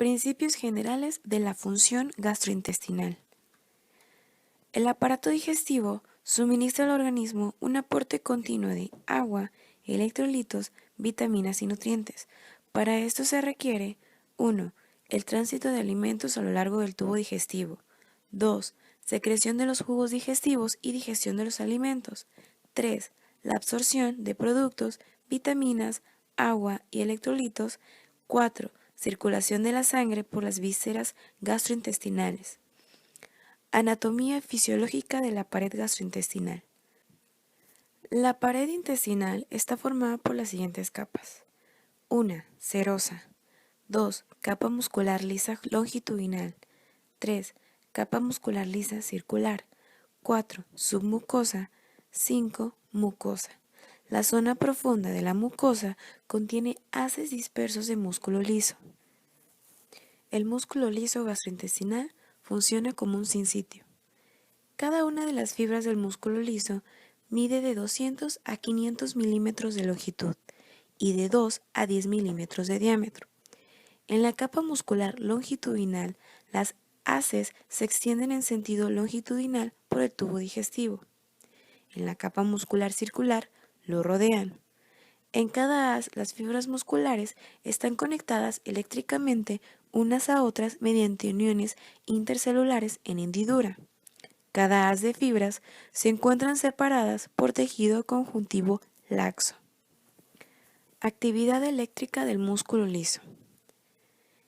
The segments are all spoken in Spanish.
Principios generales de la función gastrointestinal. El aparato digestivo suministra al organismo un aporte continuo de agua, electrolitos, vitaminas y nutrientes. Para esto se requiere 1. El tránsito de alimentos a lo largo del tubo digestivo. 2. Secreción de los jugos digestivos y digestión de los alimentos. 3. La absorción de productos, vitaminas, agua y electrolitos. 4. Circulación de la sangre por las vísceras gastrointestinales. Anatomía fisiológica de la pared gastrointestinal. La pared intestinal está formada por las siguientes capas. 1. Serosa. 2. Capa muscular lisa longitudinal. 3. Capa muscular lisa circular. 4. Submucosa. 5. Mucosa. La zona profunda de la mucosa contiene haces dispersos de músculo liso. El músculo liso gastrointestinal funciona como un sinsitio. Cada una de las fibras del músculo liso mide de 200 a 500 milímetros de longitud y de 2 a 10 milímetros de diámetro. En la capa muscular longitudinal, las haces se extienden en sentido longitudinal por el tubo digestivo. En la capa muscular circular, lo rodean. En cada haz, las fibras musculares están conectadas eléctricamente unas a otras mediante uniones intercelulares en hendidura. Cada haz de fibras se encuentran separadas por tejido conjuntivo laxo. Actividad eléctrica del músculo liso.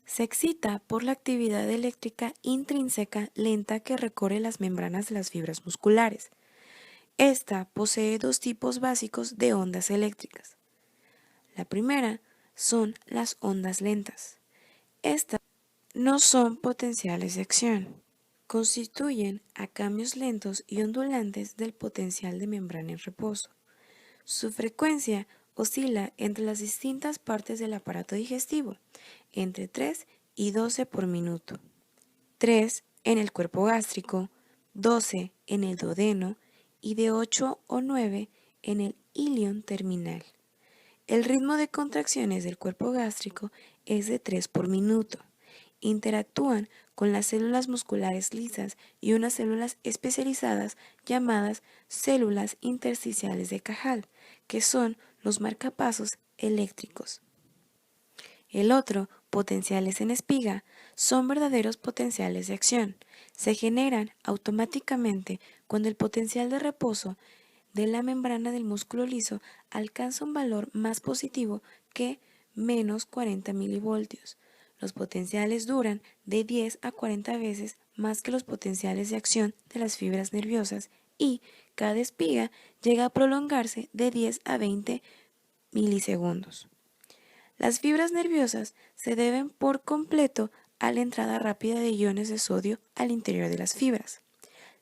Se excita por la actividad eléctrica intrínseca lenta que recorre las membranas de las fibras musculares. Esta posee dos tipos básicos de ondas eléctricas. La primera son las ondas lentas. Estas no son potenciales de acción. Constituyen a cambios lentos y ondulantes del potencial de membrana en reposo. Su frecuencia oscila entre las distintas partes del aparato digestivo, entre 3 y 12 por minuto. 3 en el cuerpo gástrico, 12 en el duodeno y de 8 o 9 en el ilion terminal. El ritmo de contracciones del cuerpo gástrico es de 3 por minuto. Interactúan con las células musculares lisas y unas células especializadas llamadas células intersticiales de Cajal, que son los marcapasos eléctricos. El otro, potenciales en espiga, son verdaderos potenciales de acción. Se generan automáticamente cuando el potencial de reposo de la membrana del músculo liso alcanza un valor más positivo que menos 40 milivoltios. Los potenciales duran de 10 a 40 veces más que los potenciales de acción de las fibras nerviosas y cada espiga llega a prolongarse de 10 a 20 milisegundos. Las fibras nerviosas se deben por completo a la entrada rápida de iones de sodio al interior de las fibras.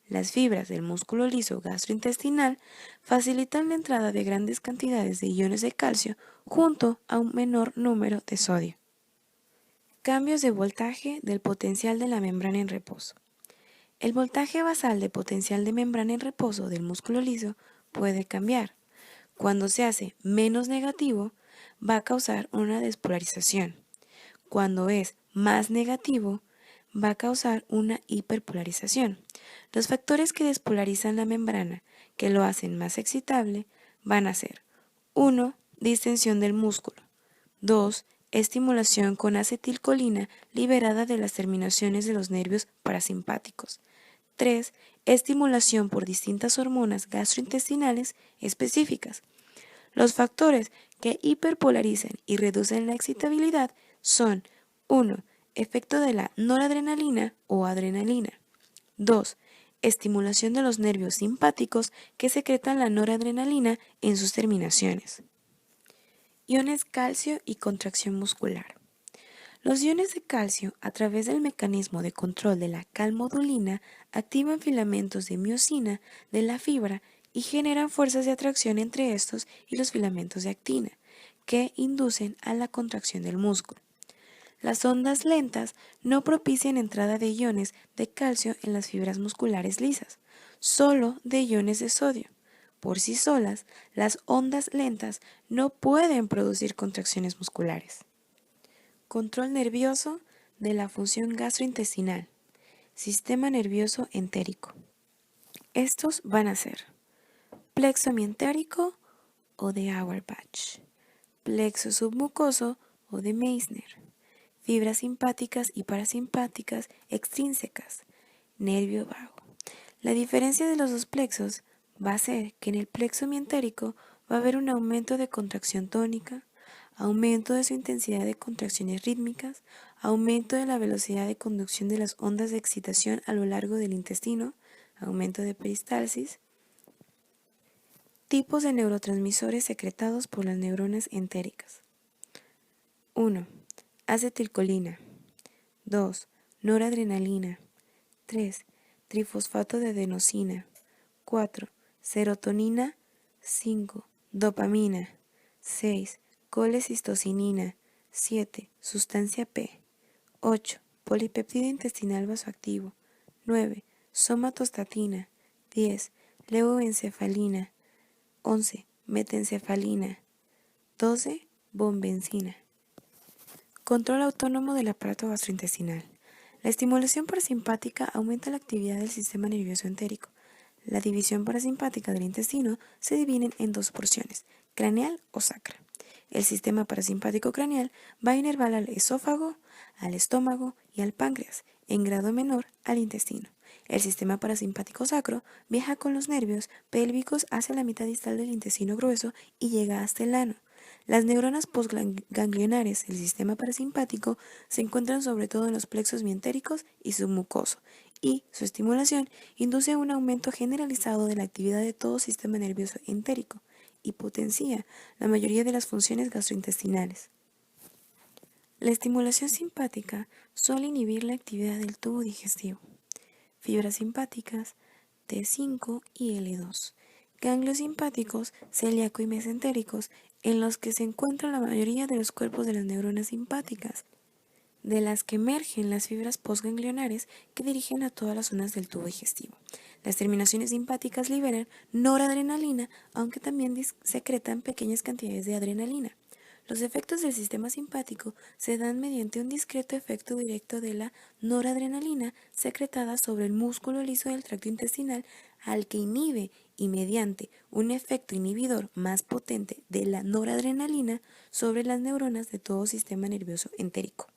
Las fibras del músculo liso gastrointestinal facilitan la entrada de grandes cantidades de iones de calcio junto a un menor número de sodio. Cambios de voltaje del potencial de la membrana en reposo. El voltaje basal de potencial de membrana en reposo del músculo liso puede cambiar. Cuando se hace menos negativo, va a causar una despolarización. Cuando es más negativo, va a causar una hiperpolarización. Los factores que despolarizan la membrana, que lo hacen más excitable, van a ser 1. Distensión del músculo. 2. Estimulación con acetilcolina liberada de las terminaciones de los nervios parasimpáticos. 3. Estimulación por distintas hormonas gastrointestinales específicas. Los factores que hiperpolarizan y reducen la excitabilidad son 1. Efecto de la noradrenalina o adrenalina. 2. Estimulación de los nervios simpáticos que secretan la noradrenalina en sus terminaciones. Iones calcio y contracción muscular. Los iones de calcio, a través del mecanismo de control de la calmodulina, activan filamentos de miosina de la fibra y generan fuerzas de atracción entre estos y los filamentos de actina, que inducen a la contracción del músculo. Las ondas lentas no propician entrada de iones de calcio en las fibras musculares lisas, solo de iones de sodio. Por sí solas, las ondas lentas no pueden producir contracciones musculares. Control nervioso de la función gastrointestinal, sistema nervioso entérico. Estos van a ser plexo mientérico o de Auerbach, plexo submucoso o de Meissner, fibras simpáticas y parasimpáticas extrínsecas, nervio vago. La diferencia de los dos plexos va a ser que en el plexo mientérico va a haber un aumento de contracción tónica, aumento de su intensidad de contracciones rítmicas, aumento de la velocidad de conducción de las ondas de excitación a lo largo del intestino, aumento de peristalsis. Tipos de neurotransmisores secretados por las neuronas entéricas. 1. Acetilcolina. 2. Noradrenalina. 3. Trifosfato de adenosina. 4. Serotonina. 5. Dopamina. 6. Colecistocinina. 7. Sustancia P. 8. Polipéptido intestinal vasoactivo. 9. Somatostatina. 10. Levoencefalina. 11. Metencefalina. 12. Bombencina. Control autónomo del aparato gastrointestinal. La estimulación parasimpática aumenta la actividad del sistema nervioso entérico. La división parasimpática del intestino se divide en dos porciones, craneal o sacra. El sistema parasimpático craneal va a inervar al esófago, al estómago y al páncreas, en grado menor al intestino. El sistema parasimpático sacro viaja con los nervios pélvicos hacia la mitad distal del intestino grueso y llega hasta el ano. Las neuronas postganglionares del sistema parasimpático se encuentran sobre todo en los plexos mientéricos y submucoso, y su estimulación induce un aumento generalizado de la actividad de todo sistema nervioso entérico y potencia la mayoría de las funciones gastrointestinales. La estimulación simpática suele inhibir la actividad del tubo digestivo. Fibras simpáticas T5 y L2, ganglios simpáticos celíaco y mesentéricos en los que se encuentra la mayoría de los cuerpos de las neuronas simpáticas, de las que emergen las fibras postganglionares que dirigen a todas las zonas del tubo digestivo. Las terminaciones simpáticas liberan noradrenalina, aunque también secretan pequeñas cantidades de adrenalina. Los efectos del sistema simpático se dan mediante un discreto efecto directo de la noradrenalina secretada sobre el músculo liso del tracto intestinal, al que inhibe, y mediante un efecto inhibidor más potente de la noradrenalina sobre las neuronas de todo sistema nervioso entérico.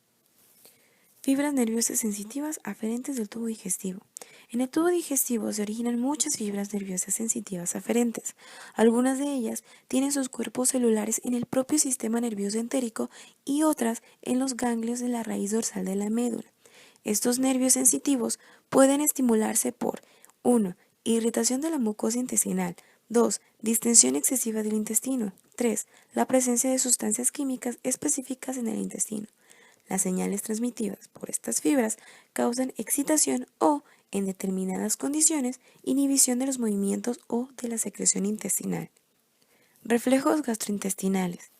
Fibras nerviosas sensitivas aferentes del tubo digestivo. En el tubo digestivo se originan muchas fibras nerviosas sensitivas aferentes. Algunas de ellas tienen sus cuerpos celulares en el propio sistema nervioso entérico y otras en los ganglios de la raíz dorsal de la médula. Estos nervios sensitivos pueden estimularse por 1. Irritación de la mucosa intestinal. 2. Distensión excesiva del intestino. 3. La presencia de sustancias químicas específicas en el intestino. Las señales transmitidas por estas fibras causan excitación o, en determinadas condiciones, inhibición de los movimientos o de la secreción intestinal. Reflejos gastrointestinales.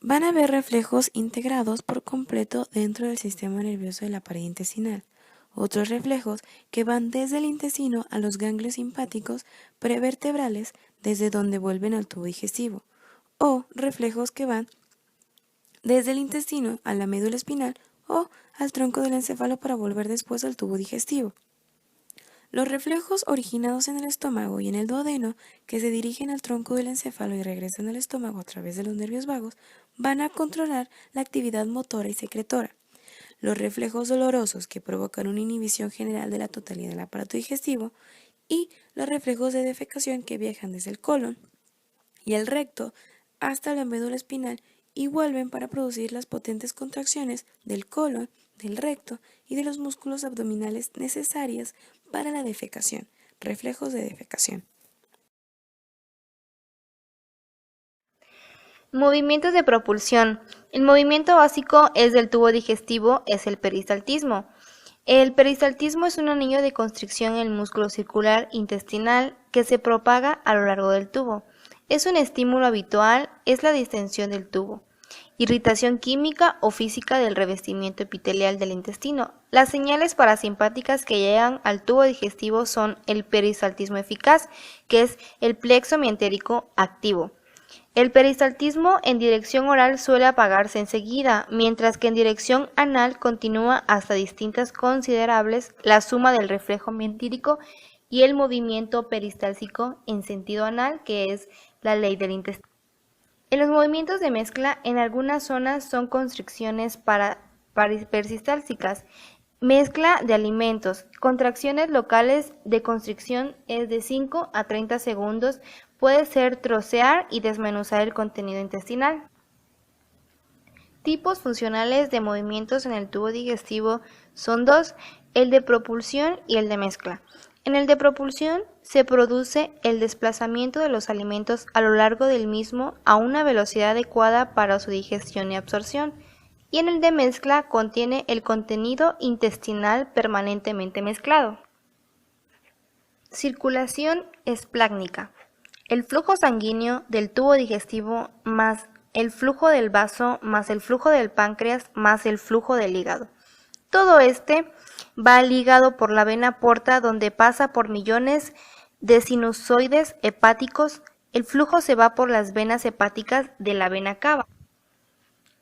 Van a haber reflejos integrados por completo dentro del sistema nervioso de la pared intestinal. Otros reflejos que van desde el intestino a los ganglios simpáticos prevertebrales, desde donde vuelven al tubo digestivo. O reflejos que van desde el intestino a la médula espinal o al tronco del encéfalo para volver después al tubo digestivo. Los reflejos originados en el estómago y en el duodeno, que se dirigen al tronco del encéfalo y regresan al estómago a través de los nervios vagos, van a controlar la actividad motora y secretora. Los reflejos dolorosos, que provocan una inhibición general de la totalidad del aparato digestivo, y los reflejos de defecación, que viajan desde el colon y el recto hasta la médula espinal y vuelven para producir las potentes contracciones del colon, del recto y de los músculos abdominales necesarias para la defecación. Reflejos de defecación. Movimientos de propulsión. El movimiento básico es del tubo digestivo, es el peristaltismo. El peristaltismo es un anillo de constricción en el músculo circular intestinal que se propaga a lo largo del tubo. Es un estímulo habitual, es la distensión del tubo. Irritación química o física del revestimiento epitelial del intestino. Las señales parasimpáticas que llegan al tubo digestivo son el peristaltismo eficaz, que es el plexo mientérico activo. El peristaltismo en dirección oral suele apagarse enseguida, mientras que en dirección anal continúa hasta distintas considerables la suma del reflejo mientírico y el movimiento peristáltico en sentido anal, que es la ley del intestino. En los movimientos de mezcla, en algunas zonas son constricciones persistálticas, mezcla de alimentos, contracciones locales de constricción es de 5 a 30 segundos, puede ser trocear y desmenuzar el contenido intestinal. Tipos funcionales de movimientos en el tubo digestivo son dos, el de propulsión y el de mezcla. En el de propulsión se produce el desplazamiento de los alimentos a lo largo del mismo a una velocidad adecuada para su digestión y absorción, y en el de mezcla contiene el contenido intestinal permanentemente mezclado. Circulación esplácnica. El flujo sanguíneo del tubo digestivo más el flujo del vaso más el flujo del páncreas más el flujo del hígado. Todo este va al hígado por la vena porta, donde pasa por millones de sinusoides hepáticos. El flujo se va por las venas hepáticas de la vena cava.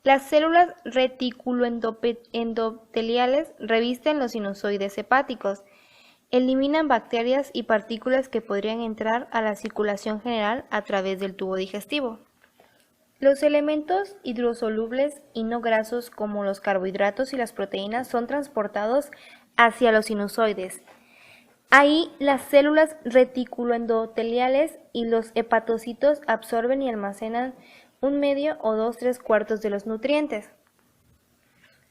Las células reticuloendoteliales revisten los sinusoides hepáticos, eliminan bacterias y partículas que podrían entrar a la circulación general a través del tubo digestivo. Los elementos hidrosolubles y no grasos como los carbohidratos y las proteínas son transportados hacia los sinusoides. Ahí las células reticuloendoteliales y los hepatocitos absorben y almacenan un medio o 2/3 de los nutrientes.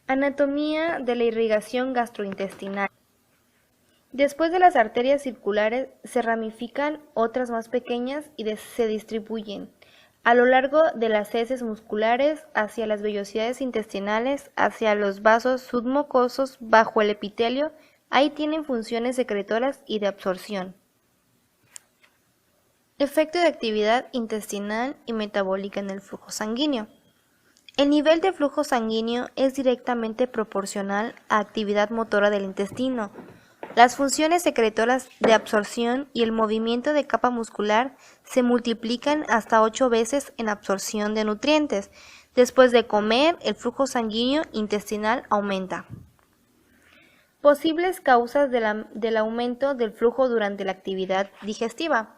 Anatomía de la irrigación gastrointestinal. Después de las arterias circulares se ramifican otras más pequeñas y se distribuyen a lo largo de las heces musculares, hacia las vellosidades intestinales, hacia los vasos submucosos bajo el epitelio. Ahí tienen funciones secretoras y de absorción. Efecto de actividad intestinal y metabólica en el flujo sanguíneo. El nivel de flujo sanguíneo es directamente proporcional a actividad motora del intestino. Las funciones secretoras de absorción y el movimiento de capa muscular se multiplican hasta 8 veces en absorción de nutrientes. Después de comer, el flujo sanguíneo intestinal aumenta. Posibles causas del aumento del flujo durante la actividad digestiva.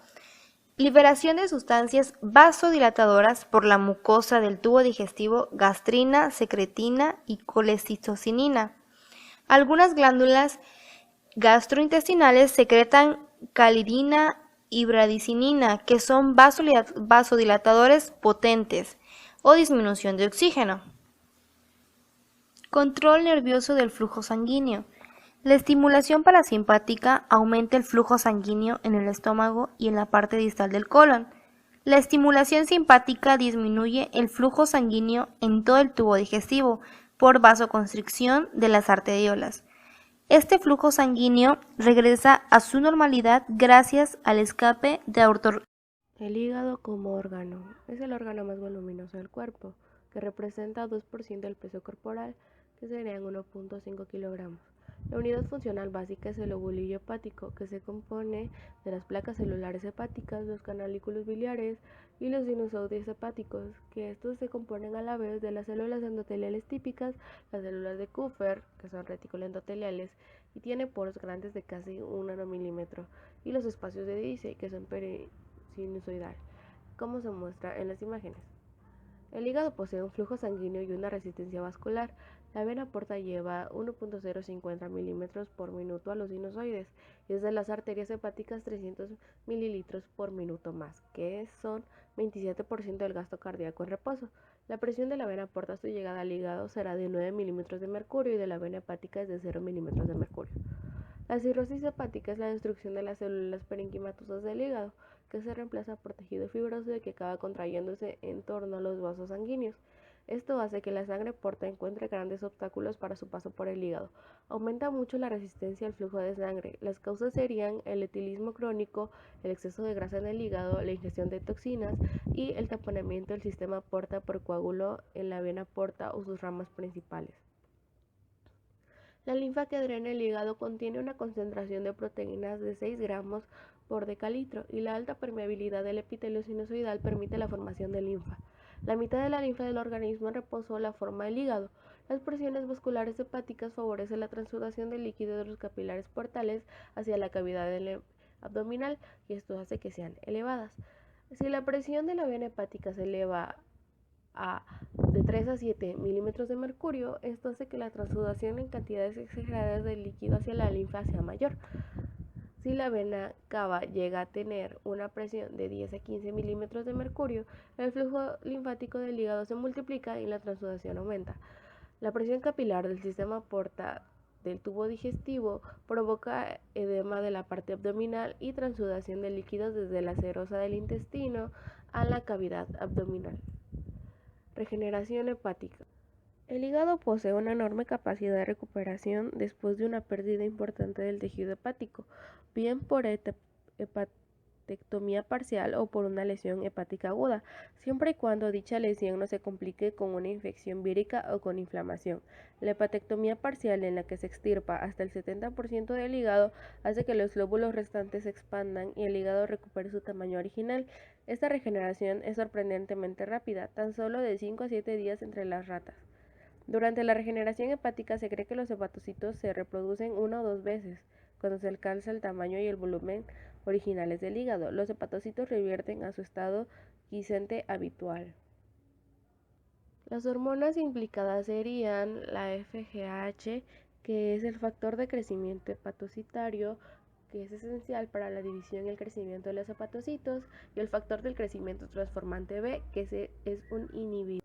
Liberación de sustancias vasodilatadoras por la mucosa del tubo digestivo, gastrina, secretina y colecistocinina. Algunas glándulas gastrointestinales secretan calidina y bradicinina, que son vasodilatadores potentes, o disminución de oxígeno. Control nervioso del flujo sanguíneo. La estimulación parasimpática aumenta el flujo sanguíneo en el estómago y en la parte distal del colon. La estimulación simpática disminuye el flujo sanguíneo en todo el tubo digestivo por vasoconstricción de las arteriolas. Este flujo sanguíneo regresa a su normalidad gracias al escape de El hígado como órgano es el órgano más voluminoso del cuerpo, que representa 2% del peso corporal, que serían 1.5 kilogramos. La unidad funcional básica es el ovulillo hepático, que se compone de las placas celulares hepáticas, los canalículos biliares y los sinusoides hepáticos, que estos se componen a la vez de las células endoteliales típicas, las células de Kupffer, que son reticuloendoteliales, y tiene poros grandes de casi 1 nanómetro, y los espacios de Dice, que son perisinusoidal, como se muestra en las imágenes. El hígado posee un flujo sanguíneo y una resistencia vascular. La vena porta lleva 1.050 milímetros por minuto a los sinusoides y desde las arterias hepáticas 300 mililitros por minuto más, que son 27% del gasto cardíaco en reposo. La presión de la vena porta a su llegada al hígado será de 9 milímetros de mercurio y de la vena hepática es de 0 milímetros de mercurio. La cirrosis hepática es la destrucción de las células parenquimatosas del hígado, que se reemplaza por tejido fibroso y que acaba contrayéndose en torno a los vasos sanguíneos. Esto hace que la sangre porta encuentre grandes obstáculos para su paso por el hígado. Aumenta mucho la resistencia al flujo de sangre. Las causas serían el etilismo crónico, el exceso de grasa en el hígado, la ingestión de toxinas y el taponamiento del sistema porta por coágulo en la vena porta o sus ramas principales. La linfa que drena el hígado contiene una concentración de proteínas de 6 gramos por decalitro y la alta permeabilidad del epitelio sinusoidal permite la formación de linfa. La mitad de la linfa del organismo en reposo la forma el hígado. Las presiones vasculares hepáticas favorecen la transsudación del líquido de los capilares portales hacia la cavidad abdominal y esto hace que sean elevadas. Si la presión de la vena hepática se eleva de 3 a 7 milímetros de mercurio, esto hace que la transsudación en cantidades exageradas de líquido hacia la linfa sea mayor. Si la vena cava llega a tener una presión de 10 a 15 milímetros de mercurio, el flujo linfático del hígado se multiplica y la transsudación aumenta. La presión capilar del sistema porta del tubo digestivo provoca edema de la parte abdominal y transsudación de líquidos desde la serosa del intestino a la cavidad abdominal. Regeneración hepática. El hígado posee una enorme capacidad de recuperación después de una pérdida importante del tejido hepático, bien por hepatectomía parcial o por una lesión hepática aguda, siempre y cuando dicha lesión no se complique con una infección vírica o con inflamación. La hepatectomía parcial, en la que se extirpa hasta el 70% del hígado, hace que los glóbulos restantes se expandan y el hígado recupere su tamaño original. Esta regeneración es sorprendentemente rápida, tan solo de 5 a 7 días entre las ratas. Durante la regeneración hepática se cree que los hepatocitos se reproducen 1 o 2 veces. Cuando se alcanza el tamaño y el volumen originales del hígado, los hepatocitos revierten a su estado quiescente habitual. Las hormonas implicadas serían la FGH, que es el factor de crecimiento hepatocitario, que es esencial para la división y el crecimiento de los hepatocitos, y el factor del crecimiento transformante B, que es un inhibidor.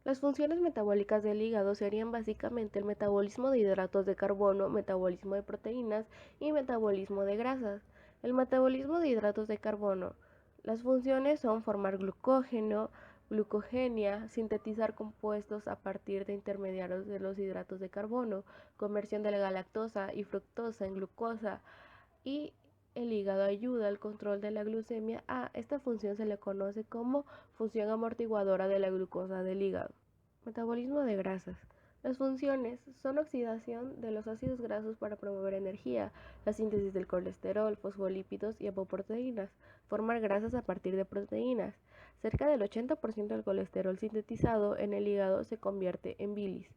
Las funciones metabólicas del hígado serían básicamente el metabolismo de hidratos de carbono, metabolismo de proteínas y metabolismo de grasas. El metabolismo de hidratos de carbono. Las funciones son formar glucógeno, glucogenia, sintetizar compuestos a partir de intermediarios de los hidratos de carbono, conversión de la galactosa y fructosa en glucosa y el hígado ayuda al control de la glucemia. A esta función se le conoce como función amortiguadora de la glucosa del hígado. Metabolismo de grasas. Las funciones son oxidación de los ácidos grasos para promover energía, la síntesis del colesterol, fosfolípidos y apoproteínas, formar grasas a partir de proteínas. Cerca del 80% del colesterol sintetizado en el hígado se convierte en bilis.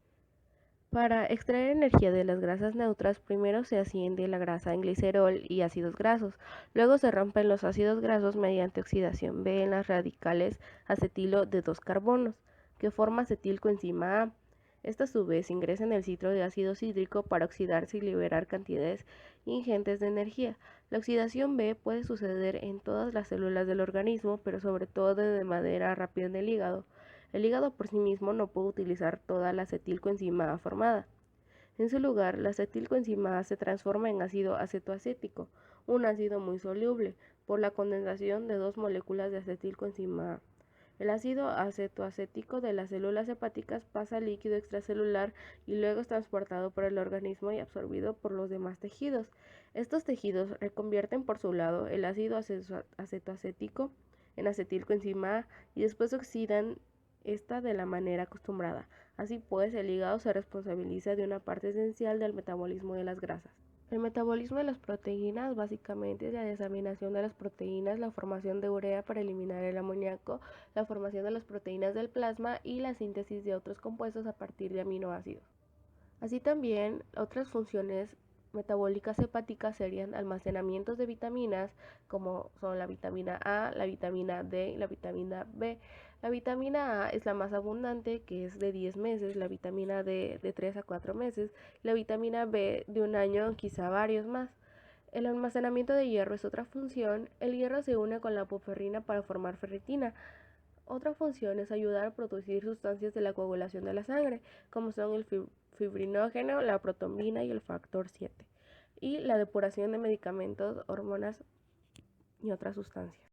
Para extraer energía de las grasas neutras, primero se asciende la grasa en glicerol y ácidos grasos, luego se rompen los ácidos grasos mediante oxidación B en las radicales acetilo de 2 carbonos, que forma acetilcoenzima A. Esta a su vez ingresa en el ciclo de ácido cítrico para oxidarse y liberar cantidades ingentes de energía. La oxidación B puede suceder en todas las células del organismo, pero sobre todo de manera rápida en el hígado. El hígado por sí mismo no puede utilizar toda la acetilcoenzima A formada. En su lugar, la acetilcoenzima A se transforma en ácido acetoacético, un ácido muy soluble, por la condensación de 2 moléculas de acetilcoenzima A. El ácido acetoacético de las células hepáticas pasa al líquido extracelular y luego es transportado por el organismo y absorbido por los demás tejidos. Estos tejidos reconvierten por su lado el ácido acetoacético en acetilcoenzima A y después oxidan esta de la manera acostumbrada. Así pues, el hígado se responsabiliza de una parte esencial del metabolismo de las grasas. El metabolismo de las proteínas básicamente es la desaminación de las proteínas, la formación de urea para eliminar el amoníaco, la formación de las proteínas del plasma y la síntesis de otros compuestos a partir de aminoácidos. Así también, otras funciones metabólicas hepáticas serían almacenamientos de vitaminas, como son la vitamina A, la vitamina D y la vitamina B. La vitamina A es la más abundante, que es de 10 meses, la vitamina D de 3 a 4 meses, la vitamina B de 1 año, quizá varios más. El almacenamiento de hierro es otra función. El hierro se une con la apoferrina para formar ferritina. Otra función es ayudar a producir sustancias de la coagulación de la sangre, como son el fibrinógeno, la protombina y el factor 7, y la depuración de medicamentos, hormonas y otras sustancias.